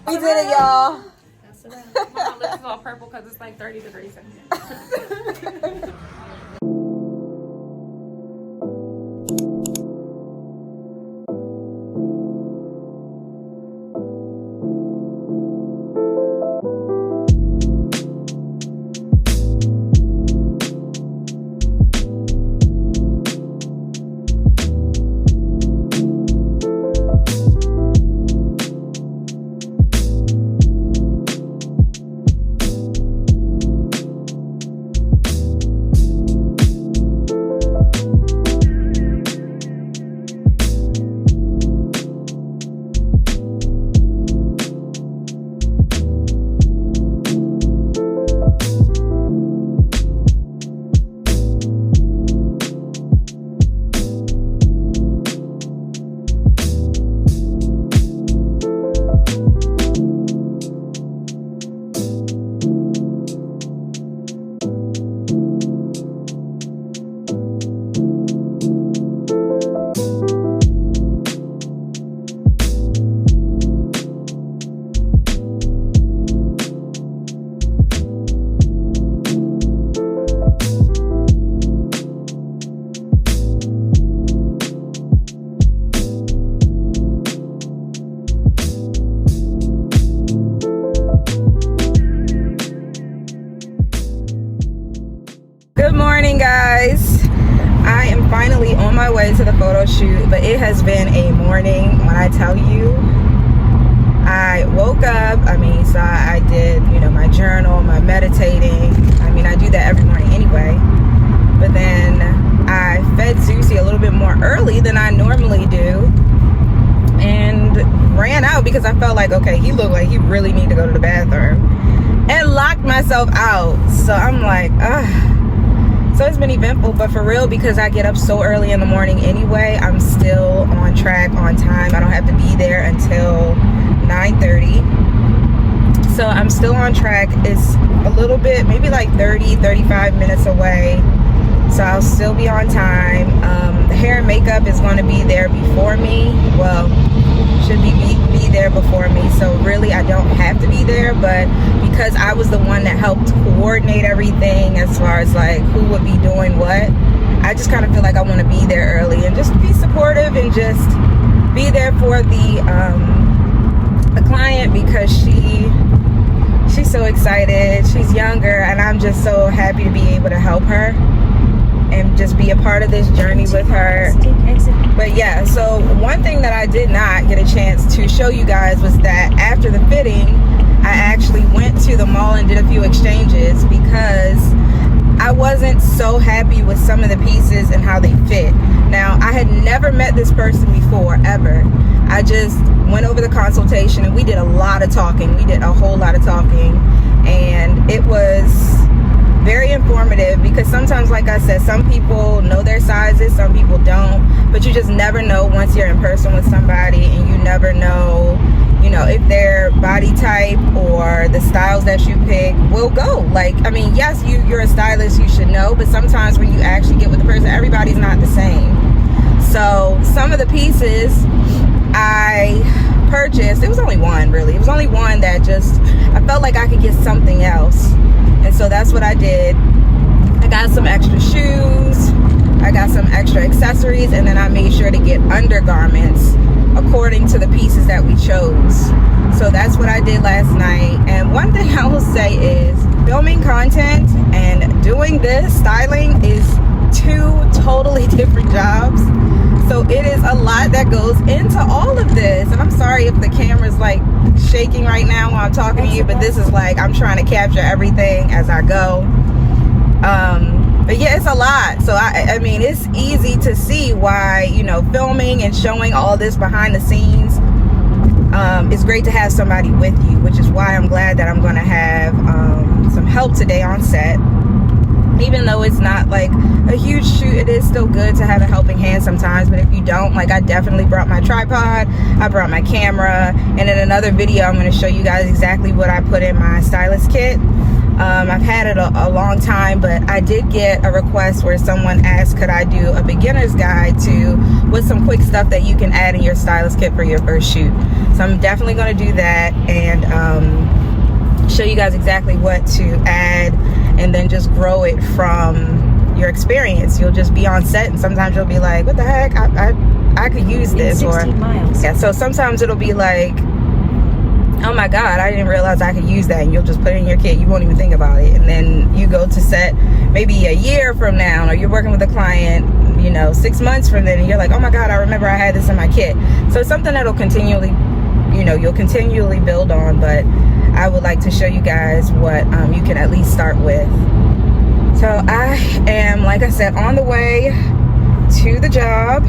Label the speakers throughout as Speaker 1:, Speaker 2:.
Speaker 1: We did it, y'all.
Speaker 2: That's it. My lips is all purple because it's like 30 degrees in here.
Speaker 1: Good morning, guys. I am finally on my way to the photo shoot, but it has been a morning when I tell you. I woke up, so I did, my journal, my meditating. I do that every morning anyway. But then I fed Zuzi a little bit more early than I normally do and ran out because I felt like, okay, he looked like he really needed to go to the bathroom, and locked myself out. So I'm like, ugh. So it's been eventful, but for real, because I get up so early in the morning anyway, I'm still on track, on time. I don't have to be there until 9:30. So I'm still on track. It's a little bit, maybe like 35 minutes away. So I'll still be on time. The hair and makeup is going to be there before me. Well, should be there before me. So really, I don't have to be there, but because I was the one that helped coordinate everything as far as like who would be doing what, I just kind of feel like I want to be there early and just be supportive and just be there for the client, because she's so excited. She's younger, and I'm just so happy to be able to help her and just be a part of this journey with her. But yeah, so one thing that I did not get a chance to show you guys was that after the fitting, I actually went to the mall and did a few exchanges because I wasn't so happy with some of the pieces and how they fit. Now, I had never met this person before, ever. I just went over the consultation and we did a lot of talking. We did a whole lot of talking, and it was very informative because sometimes, like I said, some people know their sizes, some people don't, but you just never know once you're in person with somebody, and you never know, if their body type or the styles that you pick will go. Like, yes, you're a stylist, you should know, but sometimes when you actually get with the person, everybody's not the same. So some of the pieces I purchased, it was only one, really. It was only one that just, I felt like I could get something else. And so that's what I did. I got some extra shoes, I got some extra accessories, and then I made sure to get undergarments according to the pieces that we chose. So that's what I did last night. And one thing I will say is filming content and doing this styling is two totally different jobs. So it is a lot that goes into all of this. And I'm sorry if the camera's like shaking right now while I'm talking to you, but this is like, I'm trying to capture everything as I go. But yeah, it's a lot. So I mean, it's easy to see why, filming and showing all this behind the scenes, it's great to have somebody with you, which is why I'm glad that I'm going to have some help today on set. Even though it's not like a huge shoot, it is still good to have a helping hand sometimes. But if you don't, like, I definitely brought my tripod, I brought my camera, and in another video I'm going to show you guys exactly what I put in my stylist kit. I've had it a long time, but I did get a request where someone asked, could I do a beginner's guide with some quick stuff that you can add in your stylist kit for your first shoot. So I'm definitely going to do that and show you guys exactly what to add, and then just grow it from your experience. You'll just be on set and sometimes you'll be like, what the heck, I could use this. Or yeah, so sometimes it'll be like, oh my god, I didn't realize I could use that, and you'll just put it in your kit, you won't even think about it, and then you go to set maybe a year from now, or you're working with a client, you know, 6 months from then, and you're like, oh my god, I remember I had this in my kit. So it's something that'll continually, you know, you'll continually build on, but I would like to show you guys what you can at least start with. So I am, like I said, on the way to the job,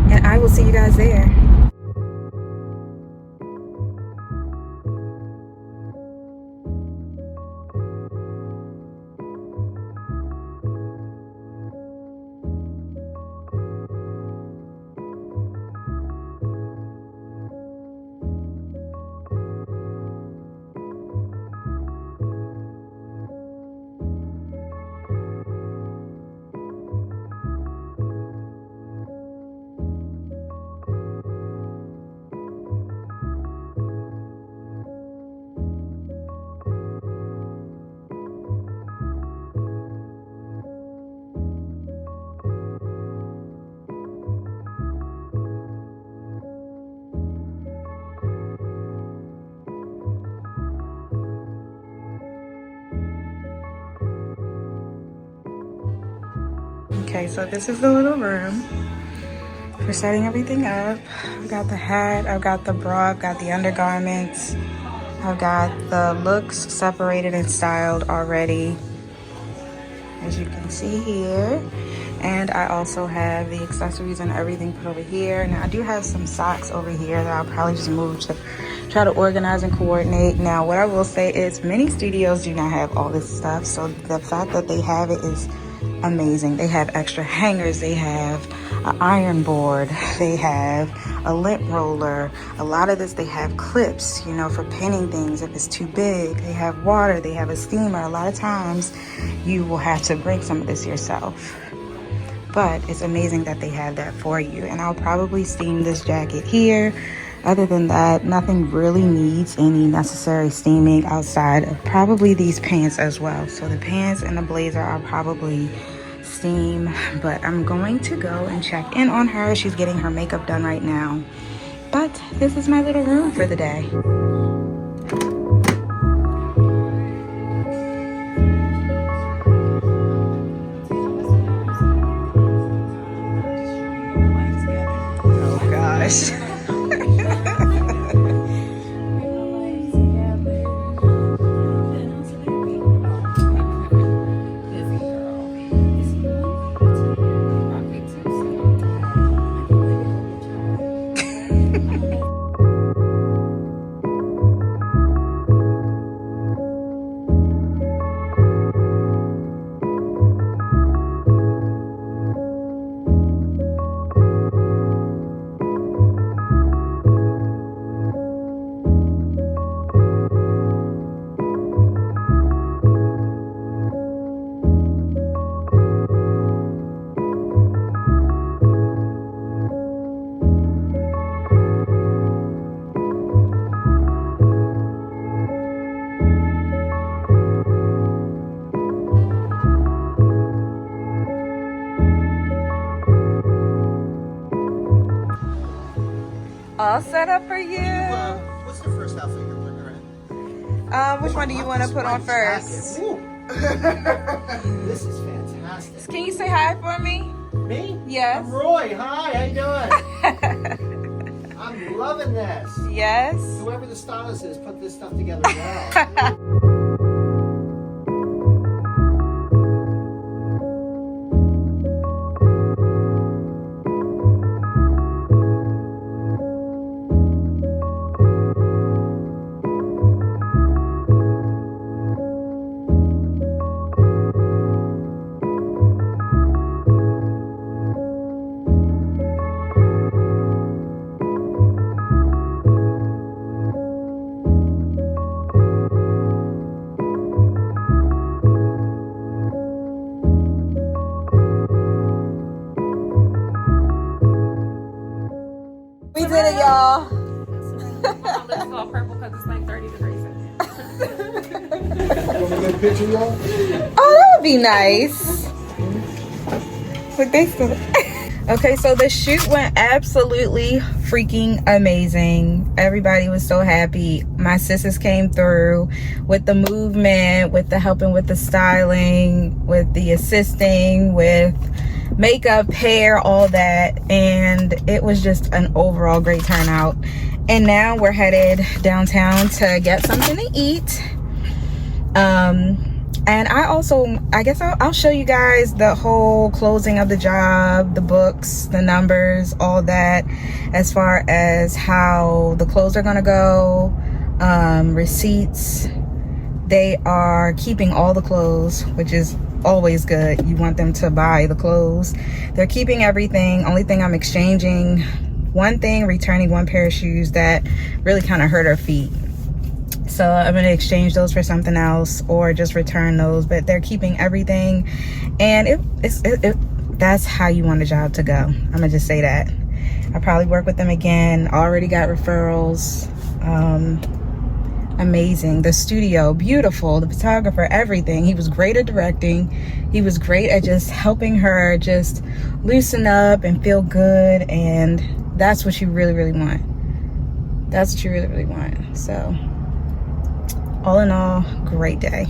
Speaker 1: and I will see you guys there. Okay, so this is the little room for setting everything up. I've got the hat, I've got the bra, I've got the undergarments, I've got the looks separated and styled already, as you can see here. And I also have the accessories and everything put over here. Now I do have some socks over here that I'll probably just move to try to organize and coordinate. Now what I will say is many studios do not have all this stuff, so the fact that they have it is amazing. They have extra hangers, they have an iron board, they have a lint roller. A lot of this, they have clips, you know, for pinning things if it's too big. They have water, they have a steamer. A lot of times you will have to bring some of this yourself, but it's amazing that they have that for you. And I'll probably steam this jacket here. Other than that, nothing really needs any necessary steaming outside of probably these pants as well. So the pants and the blazer are probably steam, but I'm going to go and check in on her. She's getting her makeup done right now. But this is my little room for the day. Oh gosh. All set up for you.
Speaker 3: What's the first outfit you're putting her in?
Speaker 1: Which one do you want to put on first?
Speaker 3: This is fantastic.
Speaker 1: Can you say hi for me?
Speaker 3: Me?
Speaker 1: Yes.
Speaker 3: I'm Roy. Hi, how you doing? I'm loving this.
Speaker 1: Yes.
Speaker 3: Whoever the stylist is, put this stuff together well.
Speaker 2: because it's like 30 degrees in here.
Speaker 3: Want to get a picture, y'all?
Speaker 1: Oh, that would be nice. But they still. Okay, so the shoot went absolutely freaking amazing. Everybody was so happy. My sisters came through with the movement, with the helping with the styling, with the assisting, with makeup, hair, all that. And it was just an overall great turnout. And now we're headed downtown to get something to eat. And I guess I'll show you guys the whole closing of the job, the books, the numbers, all that, as far as how the clothes are gonna go, receipts. They are keeping all the clothes, which is always good. You want them to buy the clothes. They're keeping everything. Only thing I'm exchanging, one thing, returning one pair of shoes that really kind of hurt her feet. So I'm going to exchange those for something else or just return those, but they're keeping everything. And that's how you want a job to go. I'm going to just say that. I'll probably work with them again. Already got referrals. Amazing. The studio, beautiful. The photographer, everything. He was great at directing. He was great at just helping her just loosen up and feel good. And that's what you really, really want. That's what you really, really want. So all in all, great day.